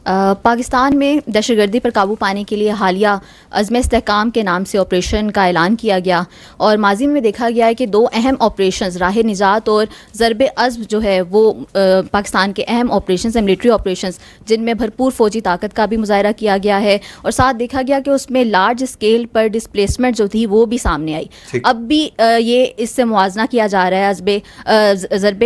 پاکستان میں دہشت گردی پر قابو پانے کے لیے حالیہ عزم استحکام کے نام سے آپریشن کا اعلان کیا گیا، اور ماضی میں دیکھا گیا ہے کہ دو اہم آپریشنز راہ نجات اور ضرب عزم جو ہے وہ پاکستان کے اہم آپریشنز ہیں، ملٹری آپریشنز، جن میں بھرپور فوجی طاقت کا بھی مظاہرہ کیا گیا ہے، اور ساتھ دیکھا گیا کہ اس میں لارج اسکیل پر ڈسپلیسمنٹ جو تھی وہ بھی سامنے آئی۔ اب بھی یہ اس سے موازنہ کیا جا رہا ہے ضرب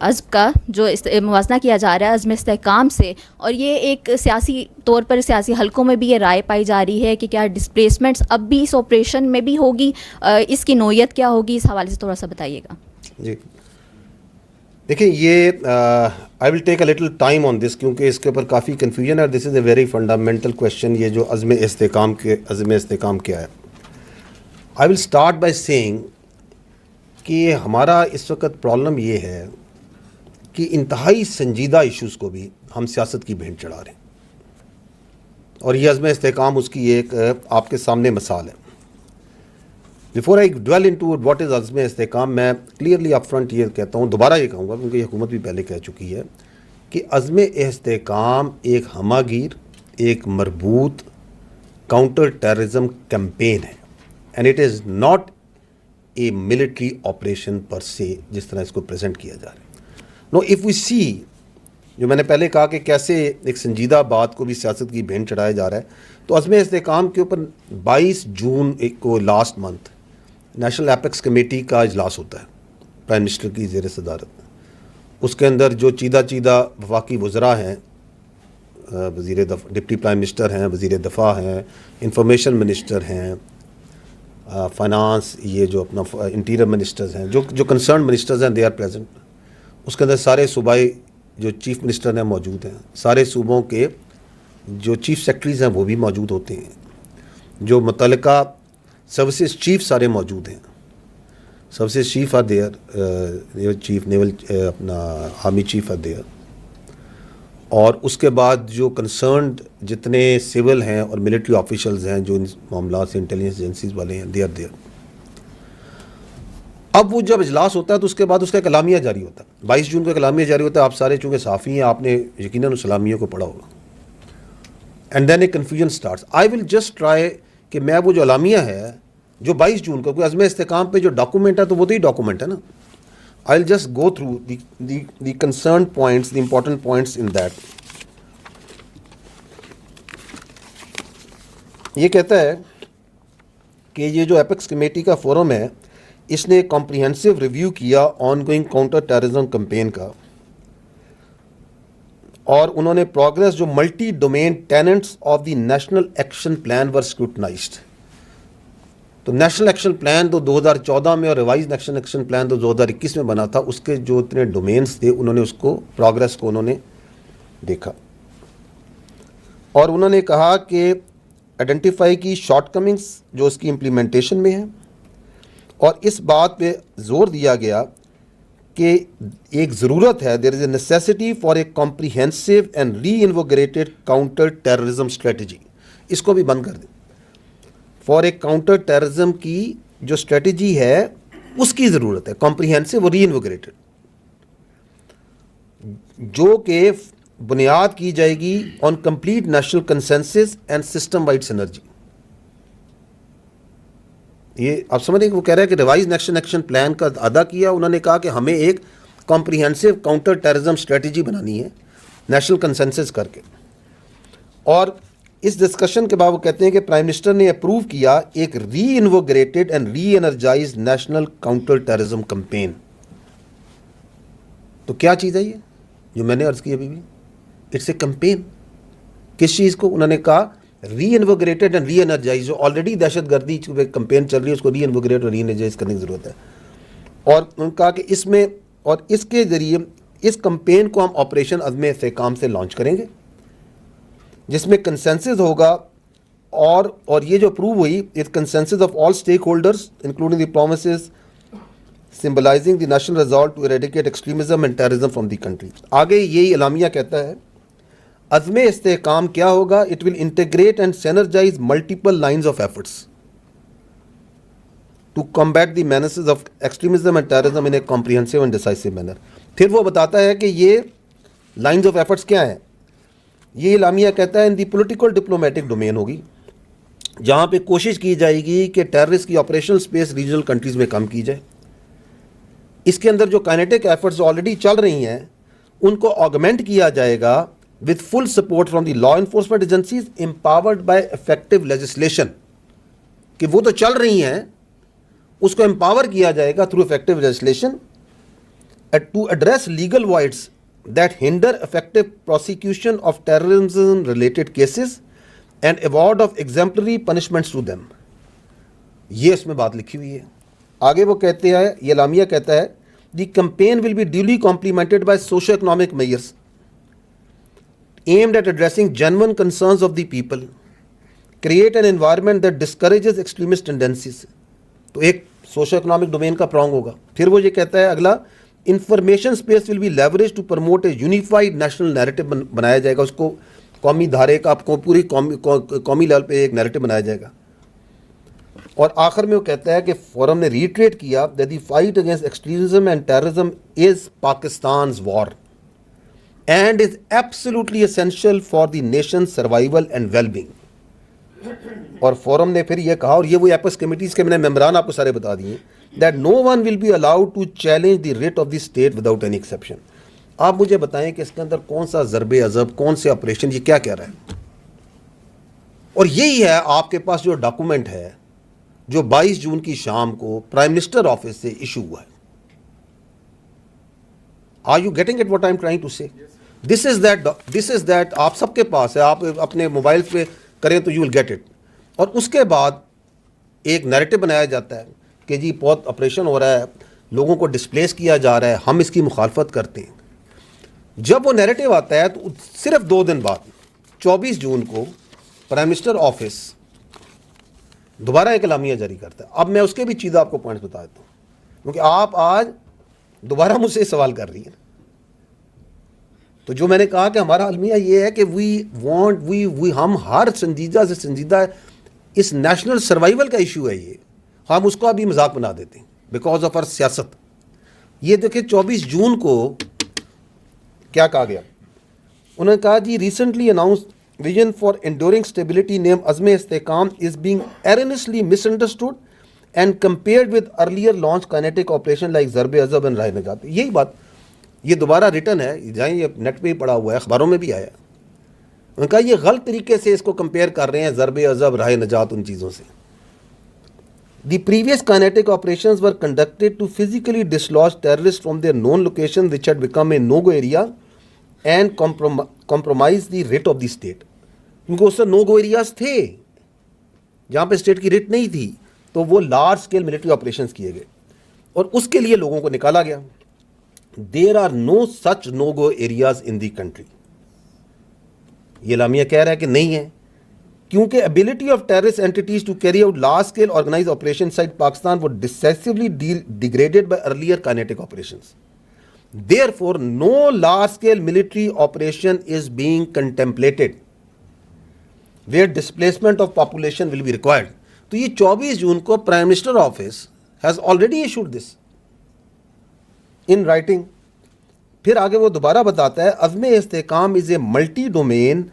عزم کا جو موازنہ کیا جا رہا ہے عزم استحکام سے، اور یہ ایک سیاسی طور پر سیاسی حلقوں میں بھی یہ رائے پائی جا رہی ہے کہ کیا ڈسپلیسمنٹس اب بھی اس آپریشن میں بھی ہوگی، اس کی نوعیت کیا ہوگی، اس حوالے سے تھوڑا سا بتائیے گا۔ جی دیکھیں، یہ آئی ول ٹیک اے لٹل ٹائم آن دس، کیونکہ اس کے اوپر کافی کنفیوژن ہے۔ دس از اے ویری فنڈامنٹل کویشچن، یہ جو عزم استحکام کیا ہے۔ آئی ول اسٹارٹ بائی سیئنگ کہ ہمارا اس وقت پرابلم یہ ہے کہ انتہائی سنجیدہ ایشوز کو بھی ہم سیاست کی بھینٹ چڑھا رہے ہیں، اور یہ عزم استحکام اس کی ایک آپ کے سامنے مثال ہے۔ Before I dwell into what is Azm Istehkam, میں کلیئرلی اپ فرنٹ یہ کہتا ہوں، دوبارہ یہ کہوں گا کیونکہ یہ حکومت بھی پہلے کہہ چکی ہے کہ عزم استحکام ایک ہمہ گیر، ایک مربوط کاؤنٹر ٹیررزم کیمپین ہے، and it is not a military operation per se, جس طرح اس کو پریزنٹ کیا جا رہا ہے۔ نو اف وی سی، جو میں نے پہلے کہا کہ کیسے ایک سنجیدہ بات کو بھی سیاست کی بھینٹ چڑھایا جا رہا ہے، تو عزم استحکام کے اوپر 22 جون کو last month national apex committee کا اجلاس ہوتا ہے پرائم منسٹر کی زیر صدارت۔ اس کے اندر جو چیدہ وفاقی وزراء ہیں، ڈپٹی پرائم منسٹر ہیں، وزیر دفاع ہیں، انفارمیشن منسٹر ہیں، فائنانس، یہ جو اپنا انٹیریئر منسٹرز ہیں، جو کنسرن منسٹرز ہیں، دے آر پریزنٹ۔ اس کے اندر سارے صوبائی جو چیف منسٹر ہیں موجود ہیں، سارے صوبوں کے جو چیف سیکرٹریز ہیں وہ بھی موجود ہوتے ہیں، جو متعلقہ سروسز چیف سارے موجود ہیں، services chief are there, chief naval اپنا آرمی چیف آر دیئر، اور اس کے بعد جو کنسرنڈ جتنے سول ہیں اور ملٹری آفیشلز ہیں جو ان معاملات سے انٹیلیجنس ایجنسیز والے ہیں، دے آر دیئر۔ اب وہ جب اجلاس ہوتا ہے تو اس کے بعد اس کا ایک اعلامیہ جاری ہوتا ہے، 22 جون کو ایک اعلامیہ جاری ہوتا ہے۔ آپ سارے چونکہ صحافی ہیں، آپ نے یقیناً اس اعلامیہ کو پڑھا ہوگا، and then a confusion starts. I will just try کہ میں وہ جو اعلامیہ ہے جو 22 جون کو، عزم استحکام پہ جو ڈاکومنٹ ہے تو وہ تو ہی ڈاکومنٹ ہے نا، I will just go through the concern points, the important points in that. یہ کہتا ہے کہ یہ جو ایپیکس کمیٹی کا فورم ہے، اس نے کمپریہنسو ریویو کیا ongoing counter terrorism campaign کا، اور انہوں نے پروگریس جو multi domain tenets of the national action plan were scrutinised. تو نیشنل ایکشن پلان تو 2014 میں اور ریوائز نیشنل ایکشن پلان تو 2021 میں بنا تھا، اس کے جو اتنے ڈومینس تھے انہوں نے اس کو پروگریس کو انہوں نے دیکھا، اور انہوں نے کہا کہ آئیڈینٹیفائی کی شارٹ کمنگس جو اس کی امپلیمنٹیشن میں ہیں، اور اس بات پہ زور دیا گیا کہ ایک ضرورت ہے، there is a necessity for a comprehensive and reinvigorated counter terrorism strategy. اس کو بھی بند کر دیں، فار اے کاؤنٹر ٹیررزم کی جو اسٹریٹجی ہے اس کی ضرورت ہے، کمپریہنسو اور ری انوگریٹڈ، جو کہ بنیاد کی جائے گی on complete national consensus and system wide synergy. یہ آپ سمجھ رہے ہیں کہ وہ کہہ رہا ہے کہ ریوائز نیشنل ایکشن پلان کا ادا کیا، انہوں نے کہا کہ ہمیں ایک کمپریہنسو کاؤنٹر ٹیررزم اسٹریٹجی بنانی ہے نیشنل کنسنسس کر کے، اور اس ڈسکشن کے بعد وہ کہتے ہیں کہ پرائم منسٹر نے اپروو کیا ایک reinvigorated and reenergised national counter terrorism campaign. تو کیا چیز ہے یہ جو میں نے عرض کی ابھی بھی؟ It's a campaign. کس چیز کو؟ انہوں نے کہا reinvigorated and reenergize, جو آلریڈی دہشت گردی کمپین چل رہی ہے اس کو ری انوگریٹ اور ری انرجائز کرنے کی ضرورت ہے، اور انہوں نے کہا کہ اس میں اور اس کے ذریعے اس کمپین کو ہم آپریشن عزم استحکام سے لانچ کریں گے، جس میں کنسنسس ہوگا، اور یہ جو اپروو ہوئی it consensus of all stakeholders including the promises symbolising the national resolve to eradicate extremism and terrorism from the country. آگے یہی اعلامیہ کہتا ہے عزم استحکام کیا ہوگا، it will integrate and synergise multiple lines of efforts to combat the menaces of extremism and terrorism in a comprehensive and decisive manner. پھر وہ بتاتا ہے کہ یہ لائنز آف ایفرٹس کیا ہیں، یہ اعلامیہ کہتا ہے ان دی پولیٹیکل ڈپلومیٹک ڈومین ہوگی جہاں پہ کوشش کی جائے گی کہ ٹیررسٹ کی آپریشنل سپیس ریجنل کنٹریز میں کم کی جائے. اس کے اندر جو کائنیٹک ایفرٹس آلریڈی چل رہی ہیں ان کو آگمنٹ کیا جائے گا with full support from the law enforcement agencies empowered by effective legislation. کہ وہ تو چل رہی ہیں اس کو امپاور کیا جائے گا through effective legislation to address legal voids that hinder effective prosecution of terrorism related cases and award of exemplary punishments to them. یہ اس میں بات لکھی ہوئی ہے. آگے وہ کہتے ہیں, یہ اعلامیہ کہتا ہے the campaign will be duly complemented by socio-economic measures aimed at addressing genuine concerns of the people, create an environment that discourages extremist tendencies. تو ایک سوشو اکنامک ڈومین کا پرانگ ہوگا. پھر وہ یہ کہتا ہے اگلا, information space will be leverage to promote a unified national narrative بنایا جائے گا, اس کو قومی دھارے کا پوری قومی لیول پہ ایک نیریٹو بنایا جائے گا. اور آخر میں وہ کہتا ہے کہ فورم نے ریٹریٹ کیا that the fight against extremism and terrorism is Pakistan's war and is absolutely essential for the nation's survival and well-being. اور فورم نے پھر یہ کہا, اور یہ وہ ایپس کمیٹیز کے میں نے ممبران آپ کو سارے بتا دیے, that no one will be allowed to challenge the writ of the state without any exception. آپ مجھے بتائیں کہ اس کے اندر کون سا ضرب عضب, کون سے آپریشن, یہ کیا کہہ رہا ہے؟ اور یہی ہے آپ کے پاس جو ڈاکومنٹ ہے جو 22 جون کی شام کو پرائم منسٹر آفس سے ایشو ہوا ہے. Are you getting at what I'm trying to say? This is that آپ سب کے پاس ہے, آپ اپنے موبائل پہ کریں تو you will get it. اور اس کے بعد ایک نیریٹو بنایا جاتا ہے کہ جی بہت آپریشن ہو رہا ہے, لوگوں کو ڈسپلیس کیا جا رہا ہے, ہم اس کی مخالفت کرتے ہیں. جب وہ نیریٹو آتا ہے تو صرف 2 دن بعد 24 جون کو پرائم منسٹر آفس دوبارہ ایک اعلامیہ جاری کرتا ہے. اب میں اس کے بھی چیزیں آپ کو پوائنٹس بتا دیتا ہوں کیونکہ آپ آج دوبارہ مجھ سے سوال کر رہی ہیں. تو جو میں نے کہا کہ ہمارا المیہ یہ ہے کہ ہم ہر سنجیدہ سے سنجیدہ اس نیشنل سروائیول کا ایشو ہے, یہ ہم اس کو ابھی مذاق بنا دیتے ہیں بیکاز آف آر سیاست. یہ دیکھیں 24 جون کو کیا کہا گیا, انہوں نے کہا جی recently announced vision for enduring stability name Azm Istehkam is being earnestly misunderstood and compared with earlier launch kinetic operation like Zarb Azb and راہ نجات. یہی بات, یہ دوبارہ ریٹن ہے, جائیں یہ نیٹ پہ ہی پڑا ہوا ہے, اخباروں میں بھی آیا. انہوں نے کہا یہ غلط طریقے سے اس کو کمپیئر کر رہے ہیں ضرب عضب, راہ نجات, ان چیزوں سے. The previous kinetic operations were conducted to physically dislodge terrorist from their known location which had become a no go area and compromise the writ of the state. کیونکہ اس سے نو گو ایریاز تھے جہاں پہ اسٹیٹ کی rate نہیں تھی, تو وہ لارج اسکیل ملٹری آپریشنز کیے گئے اور اس کے لیے لوگوں کو نکالا گیا. There are no such no go areas in the country. یہ اعلامیہ کہہ رہا ہے کہ نہیں ہے, کیونکہ ability of terrorist entities to carry out large scale organise operation side Pakistan وہ decisively degraded by earlier kinetic operations. Therefore, no large-scale military operation is being contemplated where displacement of population will be required. تو یہ 24 جون کو prime minister office has already issued this in writing. پھر آگے وہ دوبارہ بتاتا ہے عزم استحکام is a multi-domain,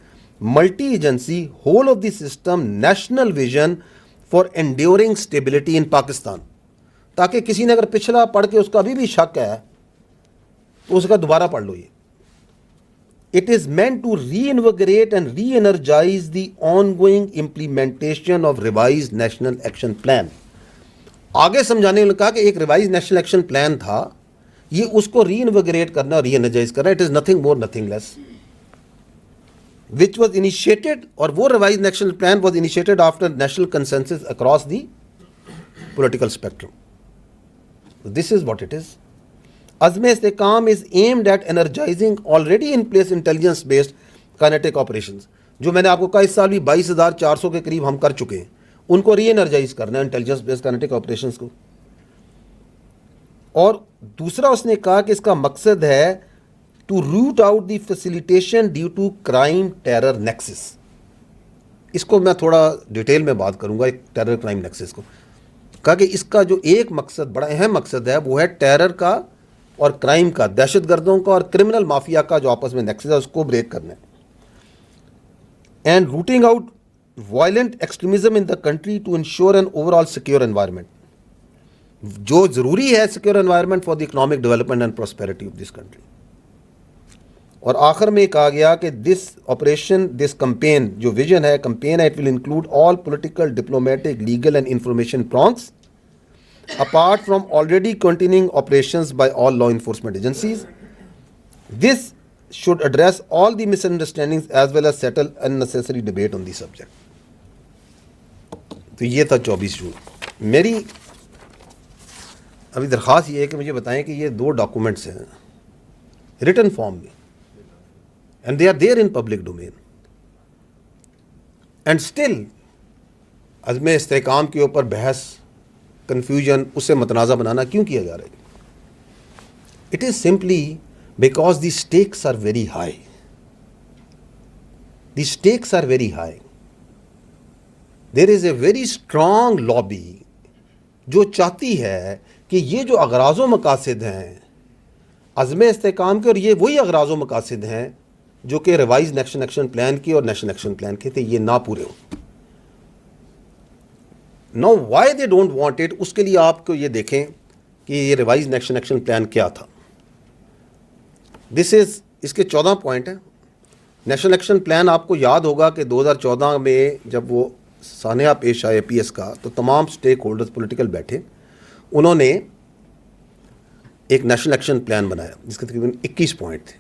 multi-agency, whole of the system, national vision for enduring stability in Pakistan. تاکہ کسی نے اگر پچھلا پڑھ کے اس کا ابھی بھی شک ہے تو اس کا دوبارہ پڑھ لو. یہ It is meant to reinvigorate and re-energize the ongoing implementation of revised national action plan. آگے سمجھانے نے کہا کہ ایک ریوائز نیشنل ایکشن پلان تھا, یہ اس کو ری انویگریٹ کرنا اور ری انرجائز کرنا. It is nothing more nothing less which was initiated, اور وہ revise national plan was initiated after national consensus across the political spectrum. This is what it is. عزم استحکام is aimed at energizing already in place intelligence based kinetic operations. جو میں نے آپ کو کہا اس سال بھی 22,400 کے قریب ہم کر چکے ہیں, ان کو ری انرجائز کرنا ہے انٹیلیجنس بیسڈ کائنیٹک آپریشنز کو. اور دوسرا اس نے کہا کہ اس کا مقصد ہے to root out the facilitation due to crime terror nexus. اس کو میں تھوڑا ڈیٹیل میں بات کروں گا, ایک ٹیرر کرائم نیکسس کو. کہا کہ اس کا جو ایک مقصد, بڑا اہم مقصد ہے, وہ ہے ٹیرر کا اور کرائم کا, دہشت گردوں کا اور کرمنل مافیا کا جو آپس میں نیکسس ہے اس کو بریک کرنا ہے. and rooting out violent extremism in the country to ensure an overall secure environment. جو ضروری ہے secure environment for the economic development and prosperity of this country. اور آخر میں کہا گیا کہ دس آپریشن دس کمپین جو ویژن ہے کمپین ہے it will include all political diplomatic legal and information prongs apart from already continuing operations by all law enforcement agencies. This should address all the misunderstandings as well as settle unnecessary debate on the subject. تو یہ تھا 24 جون. میری ابھی درخواست یہ ہے کہ مجھے بتائیں کہ یہ 2 ڈاکومنٹس ہیں ریٹن فارم میں and they are there in public domain and still Azm Istehkam کے اوپر بحث کنفیوژن اسے متنازع بنانا کیوں کیا جا رہا ہے؟ It is simply because the stakes are very high. The stakes are very high. There is a very strong lobby جو چاہتی ہے کہ یہ جو اغراض و مقاصد ہیں عزم استحکام کے، اور یہ وہی اغراض و مقاصد ہیں جو کہ ریوائز نیشنل ایکشن پلان کی اور نیشنل ایکشن پلان کے تھے، یہ نہ پورے ہوں. Now why they don't want it، اس کے لیے آپ کو یہ دیکھیں کہ یہ ریوائز نیشنل ایکشن پلان کیا تھا. اس کے 14 پوائنٹ ہیں. نیشنل ایکشن پلان آپ کو یاد ہوگا کہ 2014 میں جب وہ سانحہ پیش آئے پی ایس کا تو تمام سٹیک ہولڈرز پولیٹیکل بیٹھے، انہوں نے ایک نیشنل ایکشن پلان بنایا جس کے تقریباً 21 پوائنٹ تھے،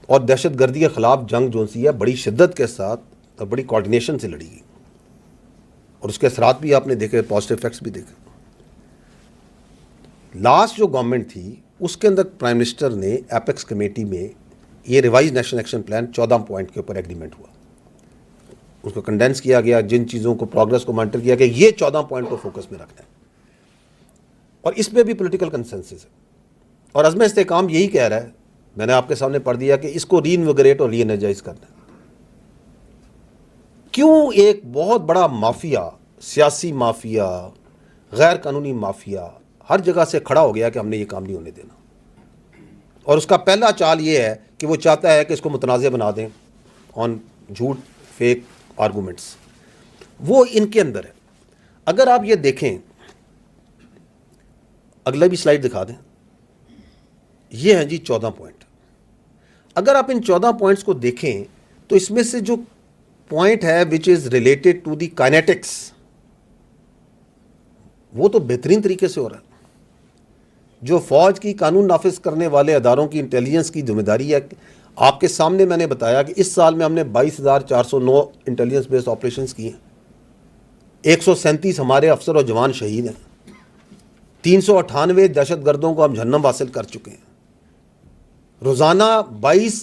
اور دہشت گردی کے خلاف جنگ جو سی ہے بڑی شدت کے ساتھ اور بڑی کوارڈینیشن سے لڑی گئی، اور اس کے اثرات بھی آپ نے دیکھے، پازیٹیو ایفیکٹس بھی دیکھے. لاسٹ جو گورنمنٹ تھی اس کے اندر پرائم منسٹر نے ایپیکس کمیٹی میں یہ revise national action plan 14 point کے اوپر ایگریمنٹ ہوا، اس کو کنڈینس کیا گیا، جن چیزوں کو پروگرس کو مانیٹر کیا گیا، یہ 14 پوائنٹ کو فوکس میں رکھنا ہے، اور اس پہ بھی پولیٹیکل کنسنسس ہے. اور عزم استحکام یہی کہہ رہا ہے، میں نے آپ کے سامنے پڑھ دیا کہ اس کو ری انویگریٹ اور ری انرجائز کرنا ہے. کیوں ایک بہت بڑا مافیا، سیاسی مافیا، غیر قانونی مافیا ہر جگہ سے کھڑا ہو گیا کہ ہم نے یہ کام نہیں ہونے دینا، اور اس کا پہلا چال یہ ہے کہ وہ چاہتا ہے کہ اس کو متنازع بنا دیں آن جھوٹ فیک آرگومنٹس. وہ ان کے اندر ہے. اگر آپ یہ دیکھیں، اگلا بھی سلائیڈ دکھا دیں، یہ ہیں جی 14 پوائنٹ. اگر آپ ان 14 پوائنٹس کو دیکھیں تو اس میں سے جو پوائنٹ ہے which is related to the kinetics, وہ تو بہترین طریقے سے ہو رہا ہے. جو فوج کی قانون نافذ کرنے والے اداروں کی انٹیلیجنس کی ذمہ داری ہے. آپ کے سامنے میں نے بتایا کہ اس سال میں ہم نے 22,409 انٹیلیجنس بیسڈ آپریشنز کیے ہیں. 137 ہمارے افسر اور جوان شہید ہیں. 398 دہشت گردوں کو ہم جہنم حاصل کر چکے ہیں. روزانہ 22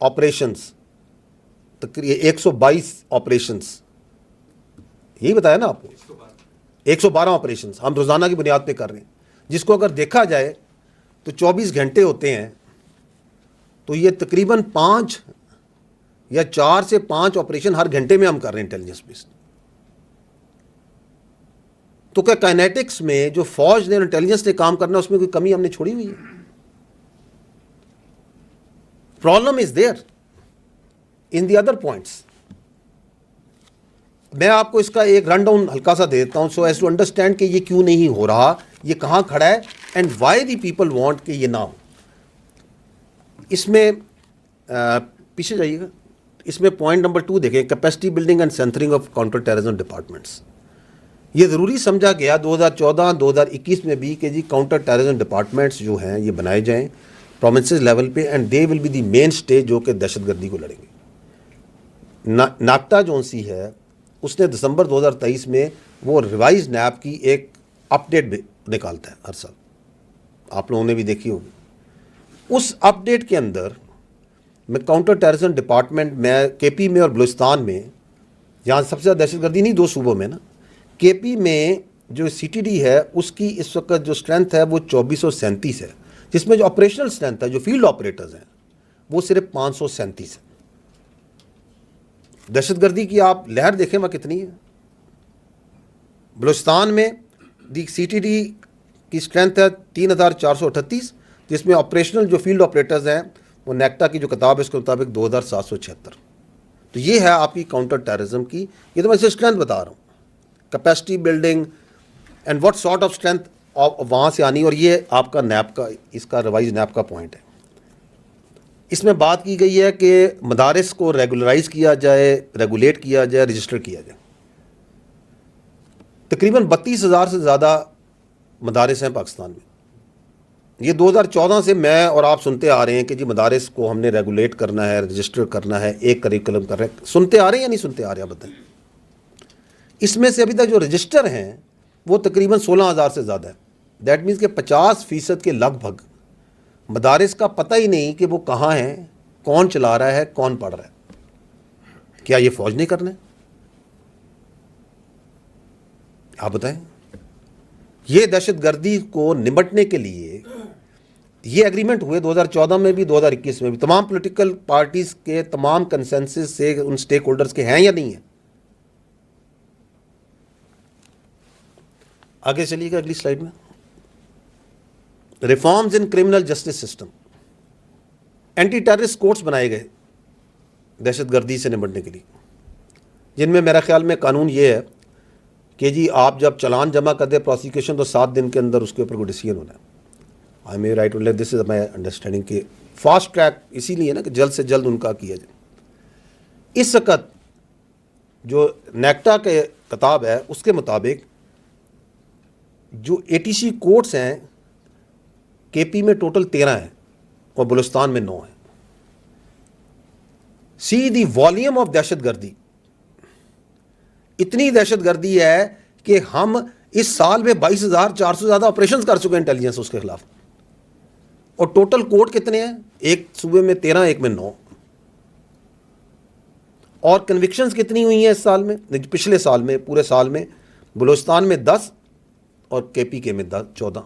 آپریشنز، تقریباً 122 آپریشنز، یہی بتایا نا آپ کو، 112 آپریشنز ہم روزانہ کی بنیاد پہ کر رہے ہیں، جس کو اگر دیکھا جائے تو 24 گھنٹے ہوتے ہیں، تو یہ تقریباً 5 یا 4 سے 5 آپریشن ہر گھنٹے میں ہم کر رہے ہیں انٹیلیجنس بیسڈ. تو کیا کائنیٹکس میں جو فوج نے انٹیلیجنس نے کام کرنا اس میں کوئی کمی ہم نے چھوڑی ہوئی ہے؟ Problem is there in the other points. میں آپ کو اس کا ایک رن ڈاؤن ہلکا سا دے دیتا ہوں سو ایز ٹو انڈرسٹینڈ کہ یہ کیوں نہیں ہو رہا، یہ کہاں کھڑا ہے، and why the people want کہ یہ نہ ہو. اس میں پیچھے جائیے گا، اس میں پوائنٹ نمبر 2 دیکھیں، capacity building and centring of counter terrorism departments. یہ ضروری سمجھا گیا 2014-2021 میں بھی کہ جی کاؤنٹر ٹیررزم ڈپارٹمنٹس جو ہیں یہ بنائے جائیں پروونسز لیول پہ، and they will be the main stage جو کہ دہشت گردی کو لڑیں گے. ناکٹا جو سی ہے اس نے دسمبر 2023 میں وہ ریوائز نیب کی ایک اپ ڈیٹ نکالتا ہے ہر سال، آپ لوگوں نے بھی دیکھی ہوگی. اس اپ ڈیٹ کے اندر میں کاؤنٹر ٹیررزم ڈپارٹمنٹ میں کے پی میں اور بلوچستان میں، جہاں سب سے زیادہ دہشت گردی نہیں 2 صوبوں میں نا، کے پی میں جو سی ٹی ڈی ہے اس کی اس وقت جو اسٹرینتھ ہے وہ 2437 ہے، جس میں جو آپریشنل اسٹرینتھ ہے جو فیلڈ آپریٹرز ہیں وہ صرف 537 ہے. دہشت گردی کی آپ لہر دیکھیں وہ کتنی ہے. بلوچستان میں دی سی ٹی ڈی کی اسٹرینتھ ہے 3438، جس میں آپریشنل جو فیلڈ آپریٹرز ہیں وہ نیکٹا کی جو کتاب ہے اس کے مطابق 2776. تو یہ ہے آپ کی کاؤنٹر ٹیررزم کی. یہ تو میں اسے اسٹرینتھ بتا رہا ہوں, capacity building and what sort of strength وہاں سے آنی. اور یہ آپ کا نیب کا, اس کا ریوائز نیب کا پوائنٹ ہے. اس میں بات کی گئی ہے کہ مدارس کو ریگولرائز کیا جائے, ریگولیٹ کیا جائے, رجسٹر کیا جائے. تقریباً 32,000 سے زیادہ مدارس ہیں پاکستان میں. یہ 2014 سے میں اور آپ سنتے آ رہے ہیں کہ جی مدارس کو ہم نے ریگولیٹ کرنا ہے, رجسٹر کرنا ہے, ایک کریکولم کر رہے ہیں. سنتے آ رہے ہیں یا نہیں سنتے آ رہے ہیں بتائیں. اس میں سے ابھی تک جو رجسٹر ہیں وہ تقریباً 16,000 سے زیادہ ہے. دیٹ مینس کہ 50% کے لگ بھگ مدارس کا پتہ ہی نہیں کہ وہ کہاں ہیں, کون چلا رہا ہے, کون پڑھ رہا ہے. کیا یہ فوج نہیں کرنا ہے؟ آپ بتائیں. یہ دہشت گردی کو نمٹنے کے لیے یہ ایگریمنٹ ہوئے 2014 میں بھی, 2021 میں بھی. تمام پولیٹیکل پارٹیز کے تمام کنسنسس سے ان سٹیک ہولڈرز کے ہیں یا نہیں ہیں؟ آگے چلیے گا اگلی سلائیڈ میں. Reforms in criminal justice system. Anti terrorist courts بنائے گئے دہشت گردی سے نمٹنے کے لیے, جن میں میرا خیال میں قانون یہ ہے کہ جی آپ جب چلان جمع کر دیں پروسیکیوشن تو 7 دن کے اندر اس کے اوپر کوئی ڈیسیژن ہونا ہے. I may right to this is my understanding کہ فاسٹ ٹریک اسی لیے نا کہ جلد سے جلد ان کا کیا جائے. اس وقت جو نیکٹا کے کتاب ہے اس کے مطابق جو ATC کورٹس ہیں KP میں ٹوٹل 13 ہیں اور بلوچستان میں 9 ہیں. سی دی والیوم آف دہشت گردی. اتنی دہشت گردی ہے کہ ہم اس سال میں 22,400 سے زیادہ آپریشنز کر چکے ہیں انٹیلیجنس اس کے خلاف. اور ٹوٹل کوٹ کتنے ہیں؟ ایک صوبے میں 13, ایک میں 9. اور کنوکشنز کتنی ہوئی ہیں اس سال میں, پچھلے سال میں, پورے سال میں بلوچستان میں 10 اور KPK میں 14.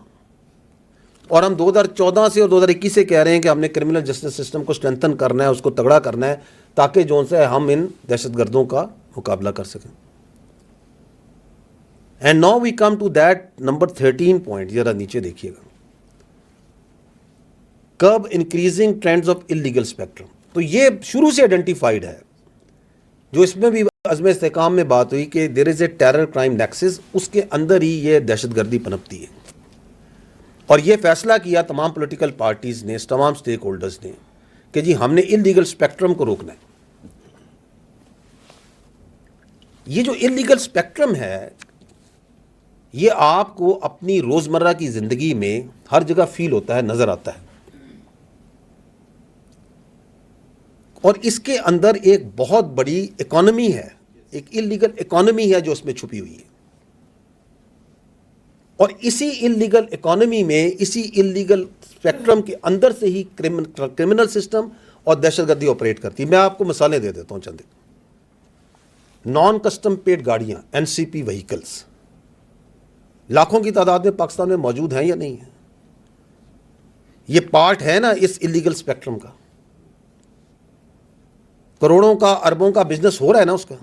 اور ہم 2014 سے اور 2021 سے کہہ رہے ہیں کہ ہم نے کرمنل جسٹس سسٹم کو اسٹرینتھن کرنا ہے, اس کو تگڑا کرنا ہے تاکہ جو سے ہم ان دہشت گردوں کا مقابلہ کر سکیں. And now we come to that number 13 point. ذرا نیچے دیکھیے گا, curb increasing trends of illegal spectrum. تو یہ شروع سے آئیڈینٹیفائڈ ہے, جو اس میں بھی عزم استحکام میں بات ہوئی کہ دیر is a terror crime nexus, اس کے اندر ہی یہ دہشت گردی پنپتی ہے. اور یہ فیصلہ کیا تمام پولیٹیکل پارٹیز نے, تمام سٹیک ہولڈرز نے کہ جی ہم نے انلیگل اسپیکٹرم کو روکنا ہے. یہ جو انلیگل اسپیکٹرم ہے یہ آپ کو اپنی روزمرہ کی زندگی میں ہر جگہ فیل ہوتا ہے, نظر آتا ہے. اور اس کے اندر ایک بہت بڑی اکانومی ہے, ایک انلیگل اکانومی ہے جو اس میں چھپی ہوئی ہے. اور اسی انلیگل اکانومی میں, اسی انلیگل اسپیکٹرم کے اندر سے ہی کرمنل سسٹم اور دہشت گردی آپریٹ کرتی ہے. میں آپ کو مثالیں دے دیتا ہوں چند. نان کسٹم پیڈ گاڑیاں, NCP وہیکلز لاکھوں کی تعداد میں پاکستان میں موجود ہیں یا نہیں ہیں؟ یہ پارٹ ہے نا اس انلیگل اسپیکٹرم کا. کروڑوں کا, اربوں کا بزنس ہو رہا ہے نا اس کا.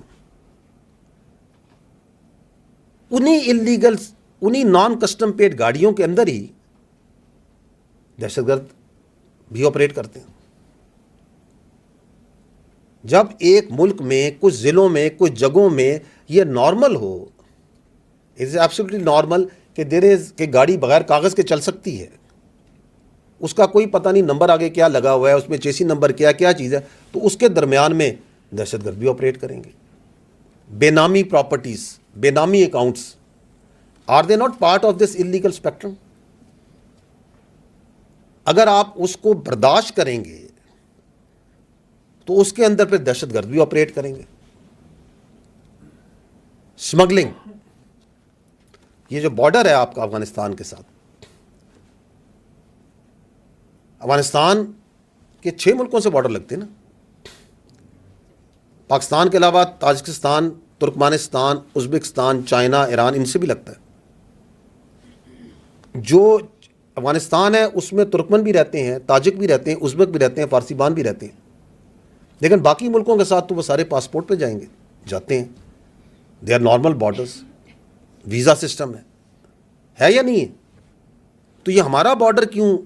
انہی نان کسٹم پیڈ گاڑیوں کے اندر ہی دہشت گرد بھی آپریٹ کرتے ہیں. جب ایک ملک میں, کچھ ضلعوں میں, کچھ جگہوں میں یہ normal who, it is absolutely normal کہ گاڑی بغیر کاغذ کے چل سکتی ہے, اس کا کوئی پتہ نہیں نمبر آگے کیا لگا ہوا ہے, اس میں چیسی نمبر کیا چیز ہے, تو اس کے درمیان میں دہشت گرد بھی آپریٹ کریں گے. بے نامی properties, benami accounts, are they not part of this unlegal spectrum? اگر آپ اس کو برداشت کریں گے تو اس کے اندر پھر دہشت گرد بھی آپریٹ کریں گے. اسمگلنگ, یہ جو بارڈر ہے آپ کا افغانستان کے ساتھ, افغانستان کے 6 ملکوں سے بارڈر لگتے ہیں نا, پاکستان کے علاوہ Tajikistan, Turkmenistan, Uzbekistan, China, Iran, ان سے بھی لگتا ہے. جو افغانستان ہے اس میں ترکمن بھی رہتے ہیں, تاجک بھی رہتے ہیں, ازبک بھی رہتے ہیں, فارسی بان بھی رہتے ہیں, لیکن باقی ملکوں کے ساتھ تو وہ سارے پاسپورٹ پہ جائیں گے, جاتے ہیں. They are normal borders, visa system ہے یا نہیں ہے؟ تو یہ ہمارا بارڈر کیوں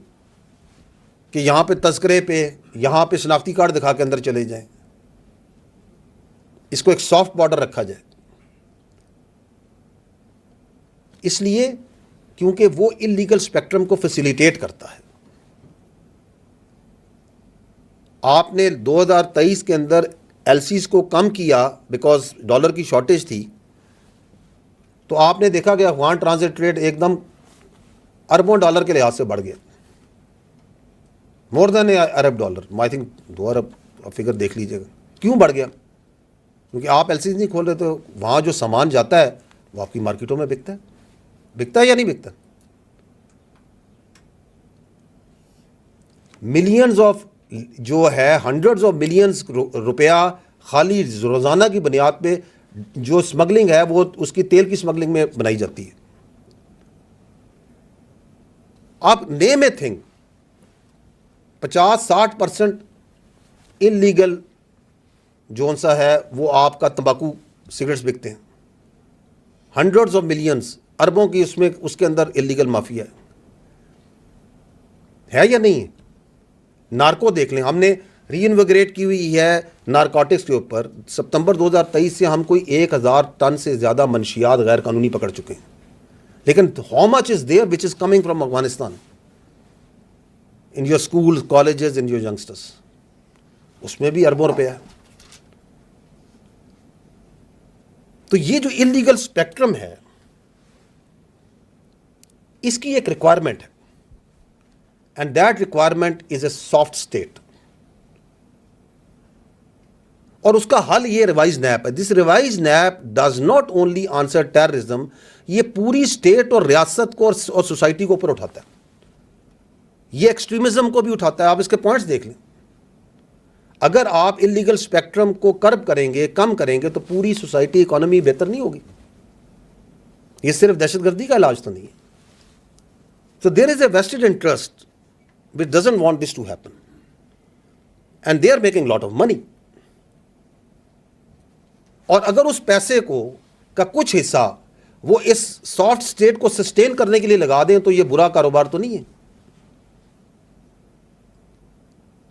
کہ یہاں پہ تذکرے پہ, یہاں پہ شناختی کارڈ دکھا کے اندر چلے جائیں؟ اس کو ایک سافٹ بارڈر رکھا جائے. اس لیے کیونکہ وہ انلیگل اسپیکٹرم کو فیسیلیٹیٹ کرتا ہے. آپ نے 2023 کے اندر ایل سیز کو کم کیا بیکاز ڈالر کی شارٹیج تھی, تو آپ نے دیکھا کہ افغان ٹرانزٹ ٹریڈ ایک دم اربوں ڈالر کے لحاظ سے بڑھ گیا, مور دین ارب ڈالر. آئی تھنک 2 ارب فگر دیکھ لیجیے گا. کیوں بڑھ گیا؟ کیونکہ آپ ایل سیز نہیں کھول رہے, تو وہاں جو سامان جاتا ہے وہ آپ کی مارکیٹوں میں بکتا ہے یا نہیں بکتا؟ ملینز آف جو ہے ہنڈریڈز آف ملینز روپیہ خالی روزانہ کی بنیاد پہ جو اسمگلنگ ہے وہ اس کی تیل کی اسمگلنگ میں بنائی جاتی ہے. آپ نیم اے تھنگ 50-60% انلیگل جو سا ہے وہ آپ کا تمباکو سگریٹس بکتے ہیں. ہنڈریڈز آف ملینز اربوں کی اس کے اندر انلیگل مافیا ہے یا نہیں ہے؟ نارکو دیکھ لیں, ہم نے ری انویگریٹ کی ہوئی ہے نارکوٹکس کے اوپر. ستمبر 2023 سے ہم کوئی 1000 ٹن سے زیادہ منشیات غیر قانونی پکڑ چکے ہیں. لیکن how much is there which is coming from Afghanistan in your school colleges in your youngsters? اس میں بھی اربوں روپیہ ہے. تو یہ جو انلیگل اسپیکٹرم ہے اس کی ایک ریکوائرمنٹ ہے, and that requirement is a soft state. اور اس کا حل یہ ریوائز نیپ ہے. This revised NAP does not only answer terrorism, یہ پوری اسٹیٹ اور ریاست کو اور سوسائٹی کو اوپر اٹھاتا ہے. یہ ایکسٹریمزم کو بھی اٹھاتا ہے. آپ اس کے پوائنٹس دیکھ لیں. اگر آپ انلیگل اسپیکٹرم کو کرب کریں گے, کم کریں گے, تو پوری سوسائٹی اکانومی بہتر نہیں ہوگی. یہ صرف دہشت گردی کا علاج تو نہیں ہے. So there is a vested interest which doesn't want this to happen. And they are making lot of money. اور اگر اس پیسے کا کچھ حصہ وہ اس سافٹ اسٹیٹ کو سسٹین کرنے کے لیے لگا دیں تو یہ برا کاروبار تو نہیں ہے.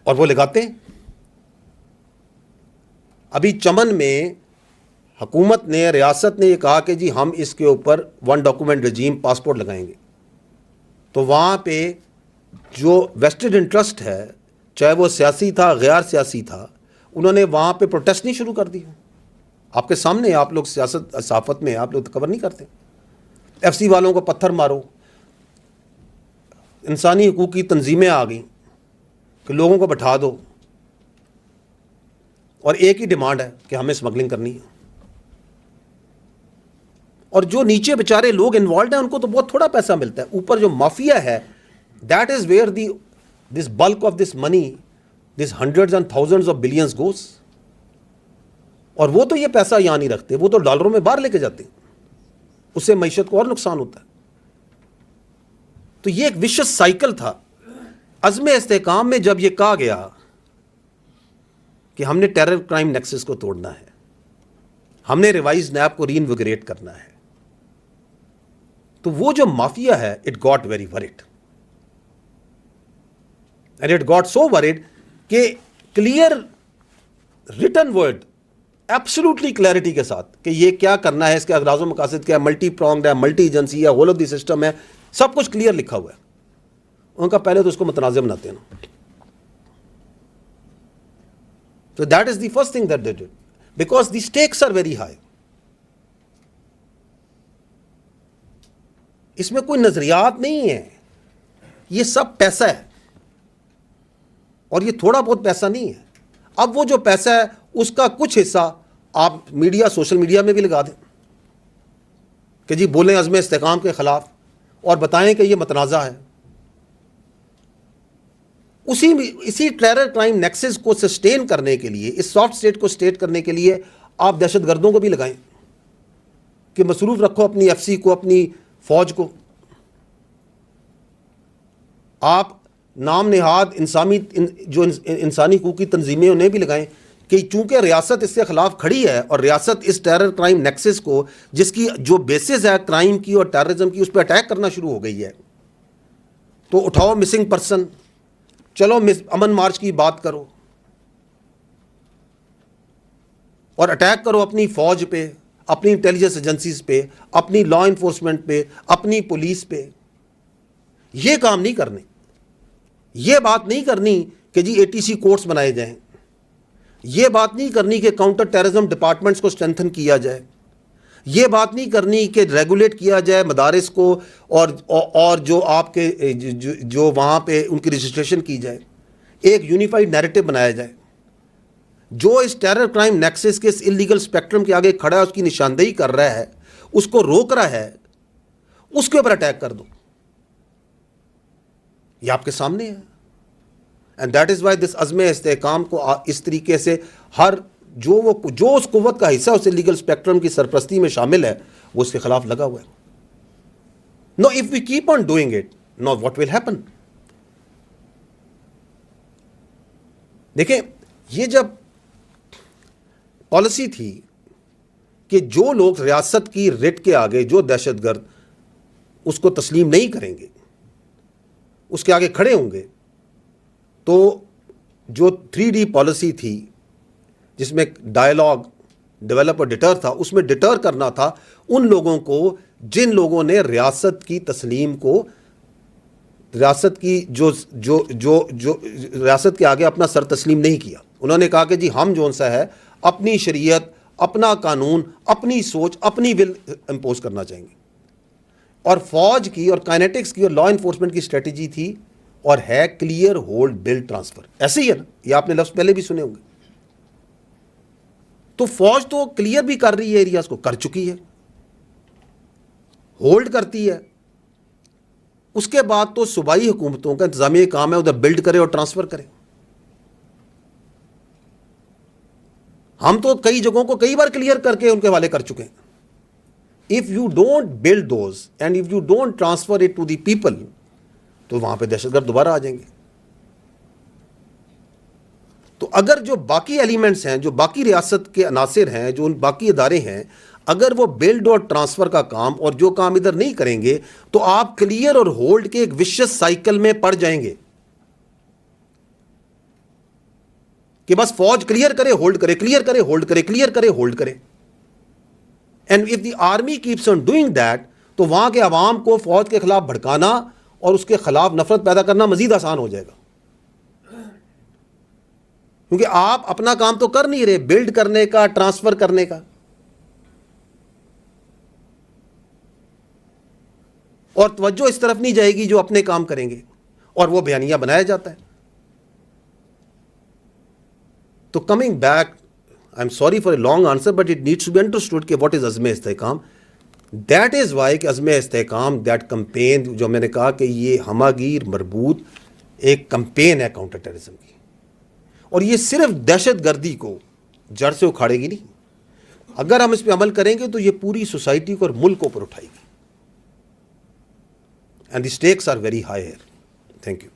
اور وہ لگاتے ہیں. ابھی چمن میں حکومت نے, ریاست نے یہ کہا کہ جی ہم اس کے اوپر 1 ڈاکومنٹ رجیم پاسپورٹ لگائیں گے. تو وہاں پہ جو ویسٹڈ انٹرسٹ ہے, چاہے وہ سیاسی تھا غیر سیاسی تھا, انہوں نے وہاں پہ پروٹیسٹ نہیں شروع کر دی. آپ کے سامنے, آپ لوگ سیاست صحافت میں آپ لوگ کور نہیں کرتے. ایف سی والوں کو پتھر مارو. انسانی حقوق کی تنظیمیں آ گئیں کہ لوگوں کو بٹھا دو, اور ایک ہی ڈیمانڈ ہے کہ ہمیں اسمگلنگ کرنی ہے. اور جو نیچے بیچارے لوگ انوالوڈ ہیں ان کو تو بہت تھوڑا پیسہ ملتا ہے. اوپر جو مافیا ہے, that is where this bulk of this money, this hundreds and thousands of billions goes. اور وہ تو یہ پیسہ یہاں نہیں رکھتے, وہ تو ڈالروں میں باہر لے کے جاتے ہیں. اس سے معیشت کو اور نقصان ہوتا ہے. تو یہ ایک وشس سائیکل تھا. عزم استحکام میں جب یہ کہا گیا کہ ہم نے ٹیرر کرائم نیکسس کو توڑنا ہے, ہم نے ریوائز نیپ کو ری انویگریٹ کرنا ہے, تو وہ جو مافیا ہے it got very word. And it got so word کہ clear written word absolutely clarity کے ساتھ کہ یہ کیا کرنا ہے, اس کے اغراض و مقاصد کیا ہے, ملٹی پرونگڈ ہے, ملٹی ایجنسی ہے, ہول آف دی سسٹم ہے, سب کچھ کلیئر لکھا ہوا ہے. ان کا پہلے تو اس کو متنازع بناتے ہیں نا. So that is the first thing that they did, because the stakes are very high. اس میں کوئی نظریات نہیں ہے, یہ سب پیسہ ہے, اور یہ تھوڑا بہت پیسہ نہیں ہے. اب وہ جو پیسہ ہے اس کا کچھ حصہ آپ میڈیا, سوشل میڈیا میں بھی لگا دیں کہ جی بولیں عزم استحکام کے خلاف اور بتائیں کہ یہ متنازع ہے. اسی ٹیرر کرائم نیکسس کو سسٹین کرنے کے لیے, اس سافٹ اسٹیٹ کو سسٹین کرنے کے لیے آپ دہشت گردوں کو بھی لگائیں کہ مصروف رکھو اپنی ایف سی کو, اپنی فوج کو. آپ نام نہاد جو انسانی حقوق کی تنظیمیں انہیں بھی لگائیں کہ چونکہ ریاست اس کے خلاف کھڑی ہے, اور ریاست اس ٹیرر کرائم نیکسس کو, جس کی جو بیسز ہے کرائم کی اور ٹیررزم کی, اس پہ اٹیک کرنا شروع ہو گئی ہے, تو اٹھاؤ مسنگ پرسن, چلو امن مارچ کی بات کرو, اور اٹیک کرو اپنی فوج پہ, اپنی انٹیلیجنس ایجنسیز پہ, اپنی لا انفورسمنٹ پہ, اپنی پولیس پہ. یہ کام نہیں کرنے. یہ بات نہیں کرنی کہ جی ATC کورٹس بنائے جائیں. یہ بات نہیں کرنی کہ کاؤنٹر ٹیررزم ڈپارٹمنٹس کو اسٹرینتھن کیا جائے. یہ بات نہیں کرنی کہ ریگولیٹ کیا جائے مدارس کو اور جو آپ کے جو وہاں پہ ان کی رجسٹریشن کی جائے. ایک یونیفائڈ نیریٹو بنایا جائے. جو اس ٹیرر کرائم نیکسس کے اس اللیگل اسپیکٹرم کے آگے کھڑا ہے, اس کی نشاندہی کر رہا ہے, اس کو روک رہا ہے, اس کے اوپر اٹیک کر دو. یہ آپ کے سامنے ہے. And that is why this عزم استحکام کو اس طریقے سے ہر جو اس قوت کا حصہ اس لیگل اسپیکٹرم کی سرپرستی میں شامل ہے, وہ اس کے خلاف لگا ہوا ہے. No, if we keep on doing it, no what will happen. دیکھیں, یہ جب پالیسی تھی کہ جو لوگ ریاست کی رٹ کے آگے, جو دہشت گرد اس کو تسلیم نہیں کریں گے, اس کے آگے کھڑے ہوں گے, تو جو 3D پالیسی تھی جس میں ڈائلاگ ڈیولپ اور ڈٹر تھا, اس میں ڈٹر کرنا تھا ان لوگوں کو جن لوگوں نے ریاست کی تسلیم کو, ریاست کی جو ریاست کے آگے اپنا سر تسلیم نہیں کیا. انہوں نے کہا کہ جی ہم جون سا ہے اپنی شریعت, اپنا قانون, اپنی سوچ, اپنی ول امپوز کرنا چاہیں گے. اور فوج کی اور کائنیٹکس کی اور لا انفورسمنٹ کی اسٹریٹجی تھی اور ہے کلیئر, ہولڈ, بلڈ, ٹرانسفر. ایسے ہی ہے نا, یہ آپ نے لفظ پہلے بھی سنے ہوں گے. تو فوج تو کلیئر بھی کر رہی ہے, ایریاز کو کر چکی ہے, ہولڈ کرتی ہے. اس کے بعد تو صوبائی حکومتوں کا انتظامی کام ہے ادھر بلڈ کرے اور ٹرانسفر کرے. ہم تو کئی جگہوں کو کئی بار کلیئر کر کے ان کے حوالے کر چکے ہیں. If you don't build those and if you don't transfer it to the people, تو وہاں پہ دہشت گرد دوبارہ آ جائیں گے. تو اگر جو باقی ایلیمنٹس ہیں, جو باقی ریاست کے عناصر ہیں, جو ان باقی ادارے ہیں, اگر وہ بلڈ اور ٹرانسفر کا کام اور جو کام ادھر نہیں کریں گے, تو آپ کلیئر اور ہولڈ کے ایک وشس سائیکل میں پڑ جائیں گے کہ بس فوج کلیئر کرے, ہولڈ کرے, کلیئر کرے, ہولڈ کرے, کلیئر کرے, ہولڈ کرے. And if the army keeps on doing that, تو وہاں کے عوام کو فوج کے خلاف بھڑکانا اور اس کے خلاف نفرت پیدا کرنا مزید آسان ہو جائے گا. کیونکہ آپ اپنا کام تو کر نہیں رہے, بلڈ کرنے کا, ٹرانسفر کرنے کا, اور توجہ اس طرف نہیں جائے گی جو اپنے کام کریں گے, اور وہ بیانیہ بنایا جاتا ہے. تو coming back, I'm sorry for a long answer, but it needs to be understood کہ what is عزم استحکام. That is why کہ عزم استحکام, that campaign جو میں نے کہا کہ یہ ہماگیر مربوط ایک کمپین ہے کاؤنٹر ٹیررزم کی, اور یہ صرف دہشت گردی کو جڑ سے اکھاڑے گی نہیں. اگر ہم اس پہ عمل کریں گے تو یہ پوری سوسائٹی کو اور ملک کو اوپر اٹھائے گی. And the stakes are very high here. Thank you.